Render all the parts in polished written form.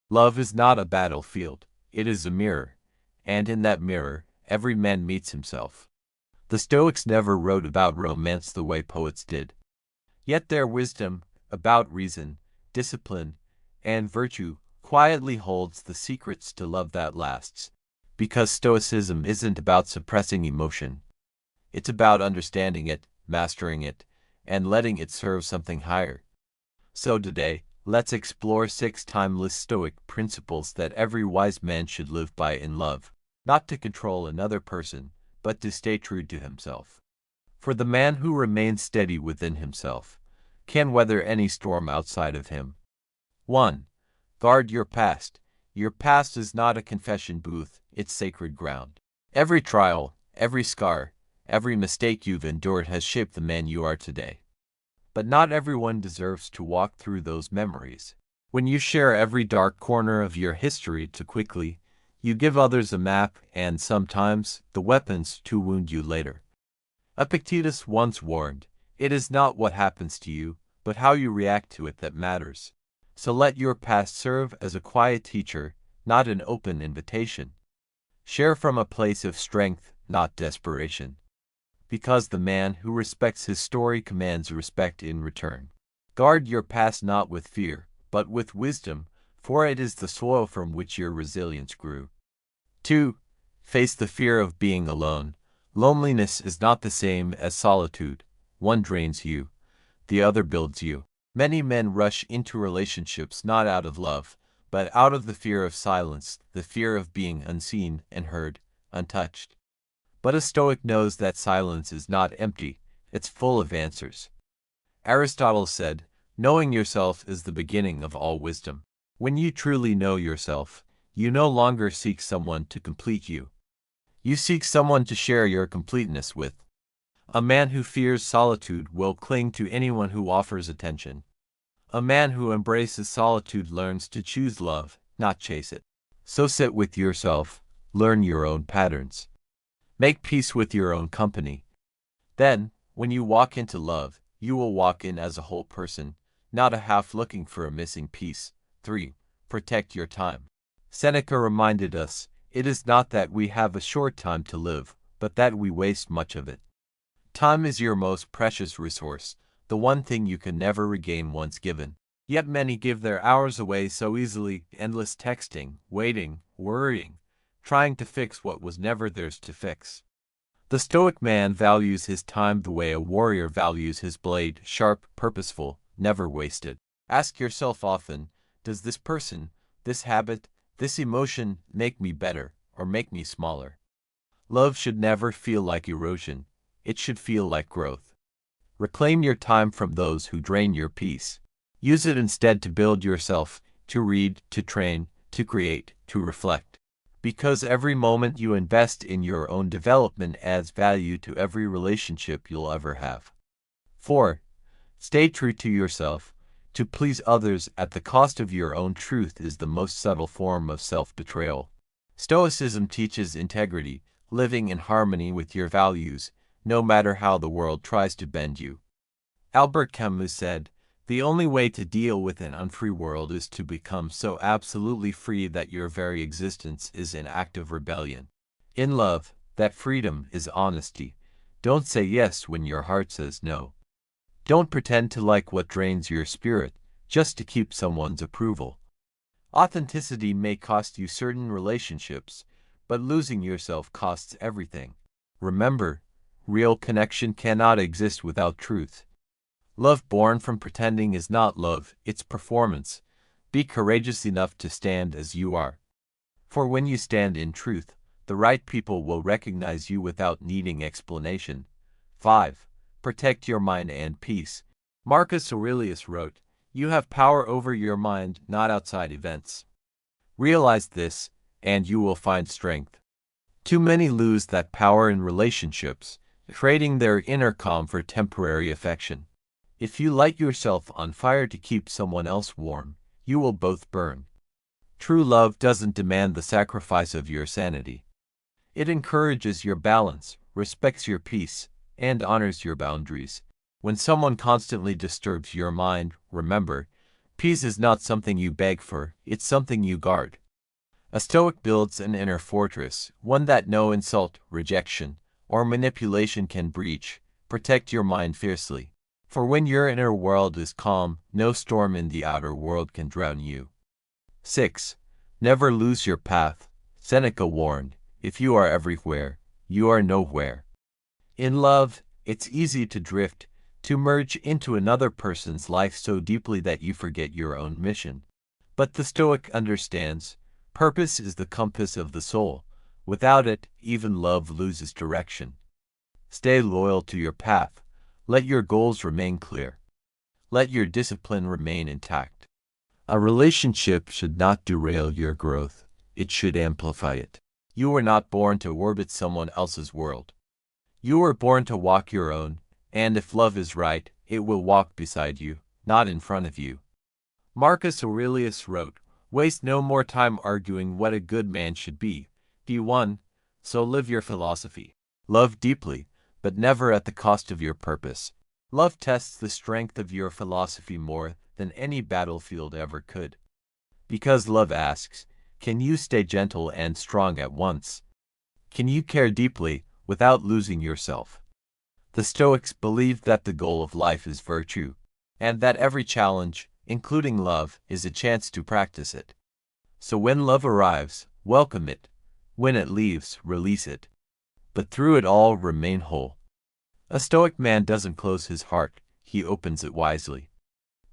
Love is not a battlefield, it is a mirror, and in that mirror, every man meets himself. The Stoics never wrote about romance the way poets did. Yet their wisdom, about reason, discipline, and virtue, quietly holds the secrets to love that lasts. Because Stoicism isn't about suppressing emotion. It's about understanding it, mastering it, and letting it serve something higher. So today, let's explore 6 timeless Stoic principles that every wise man should live by in love, not to control another person, but to stay true to himself. For the man who remains steady within himself can weather any storm outside of him. 1. Guard your past. Your past is not a confession booth, it's sacred ground. Every trial, every scar, every mistake you've endured has shaped the man you are today. But not everyone deserves to walk through those memories. When you share every dark corner of your history too quickly, you give others a map and sometimes the weapons to wound you later. Epictetus once warned, "It is not what happens to you, but how you react to it that matters." So let your past serve as a quiet teacher, not an open invitation. Share from a place of strength, not desperation. Because the man who respects his story commands respect in return. Guard your past not with fear, but with wisdom, for it is the soil from which your resilience grew. 2. Face the fear of being alone. Loneliness is not the same as solitude. One drains you, the other builds you. Many men rush into relationships not out of love, but out of the fear of silence, the fear of being unseen and heard, untouched. But a Stoic knows that silence is not empty, it's full of answers. Aristotle said, "Knowing yourself is the beginning of all wisdom." When you truly know yourself, you no longer seek someone to complete you. You seek someone to share your completeness with. A man who fears solitude will cling to anyone who offers attention. A man who embraces solitude learns to choose love, not chase it. So sit with yourself, learn your own patterns. Make peace with your own company. Then, when you walk into love, you will walk in as a whole person, not a half looking for a missing piece. 3. Protect your time. Seneca reminded us, "It is not that we have a short time to live, but that we waste much of it." Time is your most precious resource, the one thing you can never regain once given. Yet many give their hours away so easily, endless texting, waiting, worrying, trying to fix what was never theirs to fix. The Stoic man values his time the way a warrior values his blade, sharp, purposeful, never wasted. Ask yourself often, does this person, this habit, this emotion make me better or make me smaller? Love should never feel like erosion, it should feel like growth. Reclaim your time from those who drain your peace. Use it instead to build yourself, to read, to train, to create, to reflect. Because every moment you invest in your own development adds value to every relationship you'll ever have. 4. Stay true to yourself. To please others at the cost of your own truth is the most subtle form of self-betrayal. Stoicism teaches integrity, living in harmony with your values, no matter how the world tries to bend you. Albert Camus said, "The only way to deal with an unfree world is to become so absolutely free that your very existence is an act of rebellion." In love, that freedom is honesty. Don't say yes when your heart says no. Don't pretend to like what drains your spirit, just to keep someone's approval. Authenticity may cost you certain relationships, but losing yourself costs everything. Remember, real connection cannot exist without truth. Love born from pretending is not love, it's performance. Be courageous enough to stand as you are. For when you stand in truth, the right people will recognize you without needing explanation. 5. Protect your mind and peace. Marcus Aurelius wrote, "You have power over your mind, not outside events." Realize this, and you will find strength. Too many lose that power in relationships, trading their inner calm for temporary affection. If you light yourself on fire to keep someone else warm, you will both burn. True love doesn't demand the sacrifice of your sanity. It encourages your balance, respects your peace, and honors your boundaries. When someone constantly disturbs your mind, remember, Peace is not something you beg for, it's something you guard. A Stoic builds an inner fortress, one that no insult, rejection, or manipulation can breach. Protect your mind fiercely. For when your inner world is calm, no storm in the outer world can drown you. 6. Never lose your path. Seneca warned, if you are everywhere, you are nowhere. In love, it's easy to drift, to merge into another person's life so deeply that you forget your own mission. But the Stoic understands, purpose is the compass of the soul. Without it, even love loses direction. Stay loyal to your path. Let your goals remain clear. Let your discipline remain intact. A relationship should not derail your growth. It should amplify it. You were not born to orbit someone else's world. You were born to walk your own, and if love is right, it will walk beside you, not in front of you. Marcus Aurelius wrote, "Waste no more time arguing what a good man should be. Be one, so live your philosophy. Love deeply, but never at the cost of your purpose. Love tests the strength of your philosophy more than any battlefield ever could. Because love asks, can you stay gentle and strong at once? Can you care deeply without losing yourself?" The Stoics believed that the goal of life is virtue, and that every challenge, including love, is a chance to practice it. So when love arrives, welcome it. When it leaves, release it. But through it all, remain whole. A Stoic man doesn't close his heart, he opens it wisely.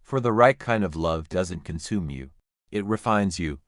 For the right kind of love doesn't consume you, it refines you.